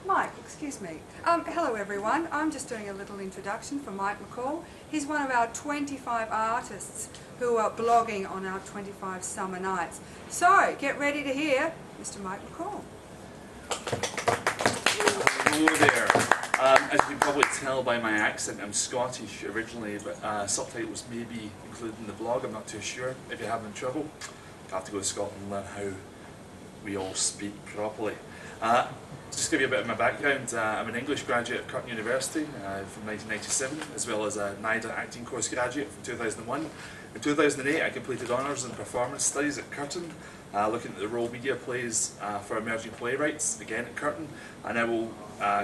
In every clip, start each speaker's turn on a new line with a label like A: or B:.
A: Mike, excuse me. Hello everyone. I'm just doing a little introduction for Mike McCall. He's one of our 25 artists who are blogging on our 25 summer nights. So, get ready to hear Mr. Mike McCall.
B: Hello there. As you can probably tell by my accent, I'm Scottish originally, but subtitles may be included in the blog, I'm not too sure. If you're having trouble, you have to go to Scotland and learn how we all speak properly. Just to give you a bit of my background, I'm an English graduate at Curtin University from 1997, as well as a NIDA acting course graduate from 2001. In 2008 I completed honours in performance studies at Curtin, looking at the role media plays for emerging playwrights, again at Curtin, and I will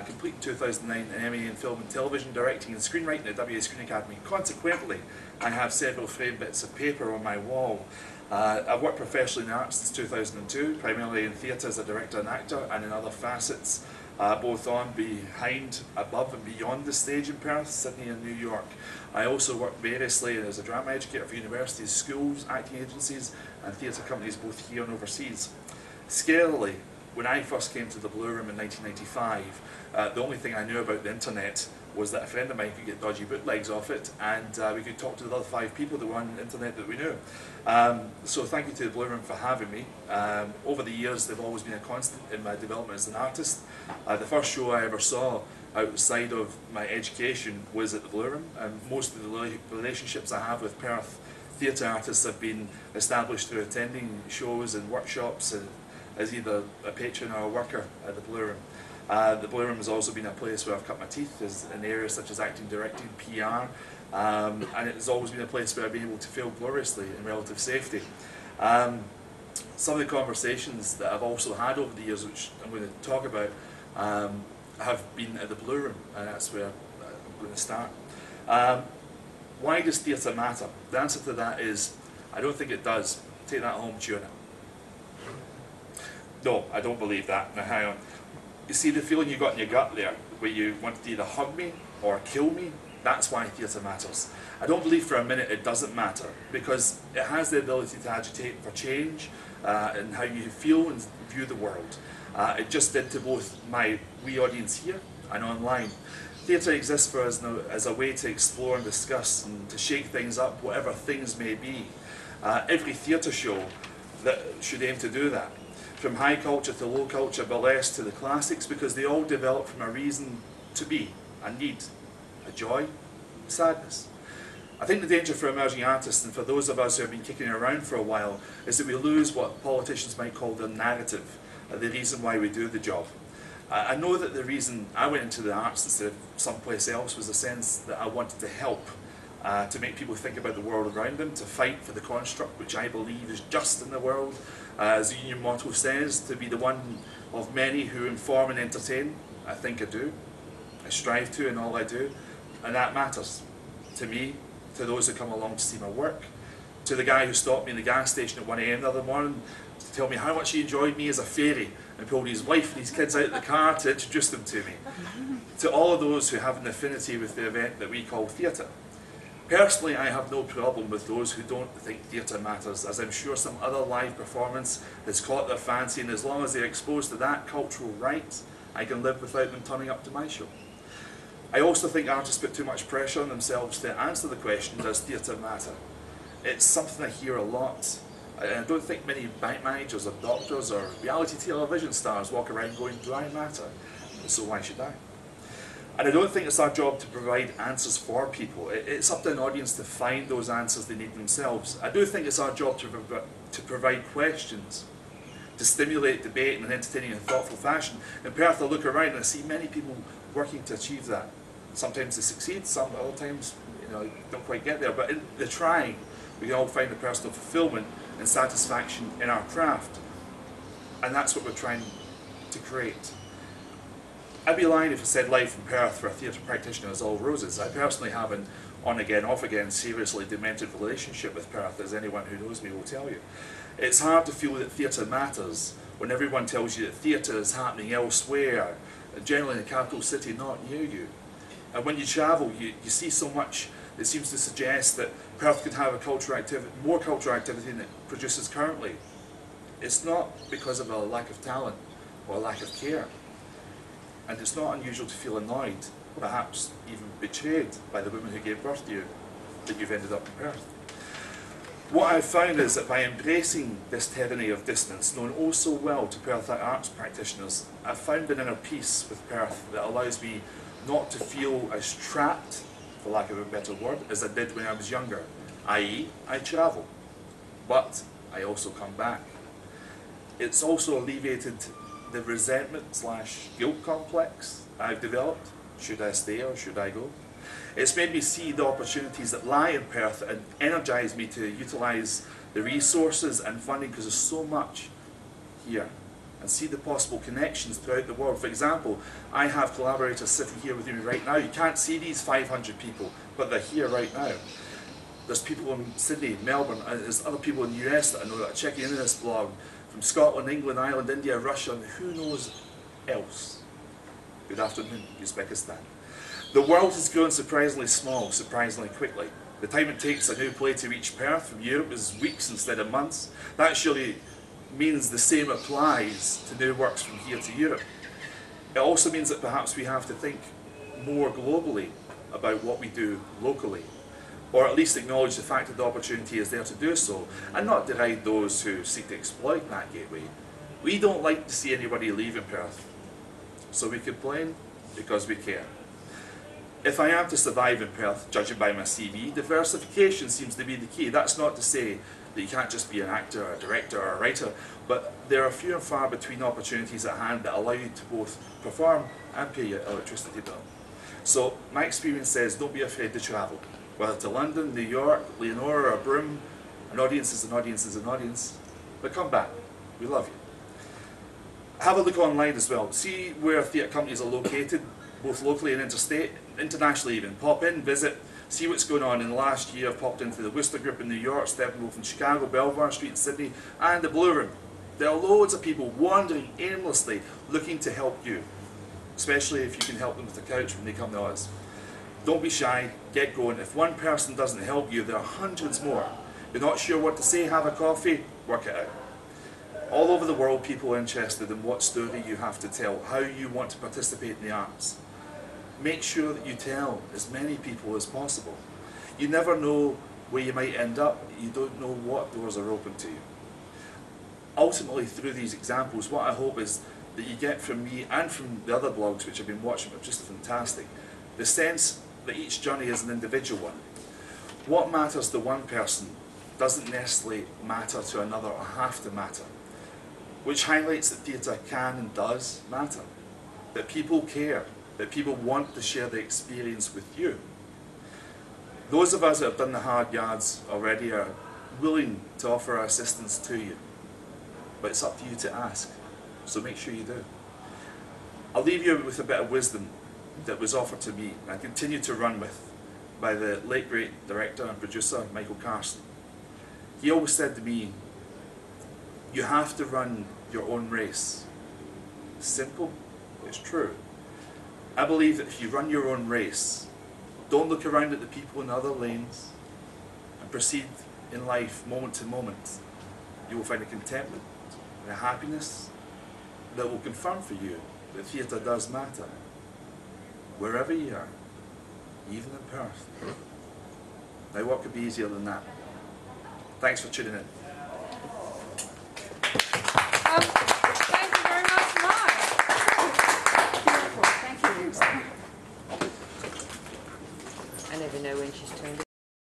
B: complete in 2009 an MA in film and television directing and screenwriting at WA Screen Academy. Consequently, I have several framed bits of paper on my wall. I've worked professionally in the arts since 2002, primarily in theatre as a director and actor, and in other facets, both on, behind, above and beyond the stage in Perth, Sydney and New York. I also work variously as a drama educator for universities, schools, acting agencies and theatre companies both here and overseas. Scarily, when I first came to the Blue Room in 1995, the only thing I knew about the internet was that a friend of mine could get dodgy bootlegs off it, and we could talk to the other 5 people that were on the internet that we knew. So thank you to the Blue Room for having me. Over the years they've always been a constant in my development as an artist. The first show I ever saw outside of my education was at the Blue Room, and most of the relationships I have with Perth theatre artists have been established through attending shows and workshops as either a patron or a worker at the Blue Room. The Blue Room has also been a place where I've cut my teeth in areas such as acting, directing, PR, and it has always been a place where I've been able to fail gloriously in relative safety. Some of the conversations that I've also had over the years, which I'm going to talk about, have been at the Blue Room, and that's where I'm going to start. Why does theatre matter? The answer to that is, I don't think it does. Take that home, tune it. No, I don't believe that. Now hang on. You see the feeling you got in your gut there, where you wanted to either hug me or kill me? That's why theatre matters. I don't believe for a minute it doesn't matter, because it has the ability to agitate for change in how you feel and view the world. It just did to both my wee audience here and online. Theatre exists for us now as a way to explore and discuss and to shake things up, whatever things may be. Every theatre show that should aim to do that. From high culture to low culture, burlesque to the classics, because they all develop from a reason to be, a need, a joy, sadness. I think the danger for emerging artists and for those of us who have been kicking around for a while is that we lose what politicians might call the narrative, the reason why we do the job. I know that the reason I went into the arts instead of someplace else was the sense that I wanted to help, to make people think about the world around them, to fight for the construct which I believe is just in the world, as the union motto says, to be the one of many who inform and entertain. I think I do. I strive to in all I do, and that matters to me, to those who come along to see my work, to the guy who stopped me in the gas station at 1 AM the other morning to tell me how much he enjoyed me as a fairy and pulled his wife and his kids out of the car to introduce them to me, to all of those who have an affinity with the event that we call theatre. Personally, I have no problem with those who don't think theatre matters, as I'm sure some other live performance has caught their fancy, and as long as they're exposed to that cultural right, I can live without them turning up to my show. I also think artists put too much pressure on themselves to answer the question, does theatre matter? It's something I hear a lot. I don't think many bank managers or doctors or reality television stars walk around going, do I matter? So why should I? And I don't think it's our job to provide answers for people. It's up to an audience to find those answers they need themselves. I do think it's our job to provide questions, to stimulate debate in an entertaining and thoughtful fashion. In Perth, I look around and I see many people working to achieve that. Sometimes they succeed, some other times don't quite get there, but in the trying, we can all find the personal fulfillment and satisfaction in our craft. And that's what we're trying to create. I'd be lying if I said life in Perth for a theatre practitioner is all roses. I personally have an on-again, off-again, seriously demented relationship with Perth, as anyone who knows me will tell you. It's hard to feel that theatre matters when everyone tells you that theatre is happening elsewhere, generally in the capital city, not near you. And when you travel, you see so much that seems to suggest that Perth could have a more cultural activity than it produces currently. It's not because of a lack of talent or a lack of care. And it's not unusual to feel annoyed, perhaps even betrayed by the woman who gave birth to you, that you've ended up in Perth. What I've found is that by embracing this tyranny of distance, known oh so well to Perth arts practitioners, I've found an inner peace with Perth that allows me not to feel as trapped, for lack of a better word, as I did when I was younger, i.e. I travel, but I also come back. It's also alleviated the resentment/guilt complex I've developed. Should I stay or should I go? It's made me see the opportunities that lie in Perth and energise me to utilise the resources and funding, because there's so much here, and see the possible connections throughout the world. For example, I have collaborators sitting here with me right now. You can't see these 500 people, but they're here right now. There's people in Sydney, Melbourne, and there's other people in the US that I know that are checking into this blog, from Scotland, England, Ireland, India, Russia, and who knows else. Good afternoon, Uzbekistan. The world has grown surprisingly small, surprisingly quickly. The time it takes a new play to reach Perth from Europe is weeks instead of months. That surely means the same applies to new works from here to Europe. It also means that perhaps we have to think more globally about what we do locally, or at least acknowledge the fact that the opportunity is there to do so, and not deride those who seek to exploit that gateway. We don't like to see anybody leaving Perth, so we complain because we care. If I am to survive in Perth, judging by my CV, diversification seems to be the key. That's not to say that you can't just be an actor, a director, or a writer, but there are few and far between opportunities at hand that allow you to both perform and pay your electricity bill. So my experience says, don't be afraid to travel. Whether to London, New York, Leonora, or Broome, an audience is an audience is an audience. But come back, we love you. Have a look online as well. See where theatre companies are located, both locally and interstate, internationally even. Pop in, visit, see what's going on. In the last year I've popped into the Worcester Group in New York, Steppenwolf in Chicago, Belvoir Street in Sydney, and the Blue Room. There are loads of people wandering aimlessly looking to help you, especially if you can help them with the couch when they come to us. Don't be shy, get going. If one person doesn't help you, there are hundreds more. You're not sure what to say, have a coffee, work it out. All over the world, people are interested in what story you have to tell, how you want to participate in the arts. Make sure that you tell as many people as possible. You never know where you might end up. You don't know what doors are open to you. Ultimately, through these examples, what I hope is that you get from me and from the other blogs which I've been watching, which are just fantastic, the sense that each journey is an individual one. What matters to one person doesn't necessarily matter to another or have to matter, which highlights that theatre can and does matter, that people care, that people want to share their experience with you. Those of us that have done the hard yards already are willing to offer our assistance to you, but it's up to you to ask, so make sure you do. I'll leave you with a bit of wisdom that was offered to me and continue to run with by the late great director and producer Michael Carson. He always said to me, you have to run your own race. Simple, it's true. I believe that if you run your own race, don't look around at the people in other lanes, and proceed in life moment to moment, you will find a contentment and a happiness that will confirm for you that theatre does matter. Wherever you are, even in Perth. Now what could be easier than that? Thanks for tuning in.
A: Thank you very much, Mike. Beautiful, thank you.
C: I never know when she's turned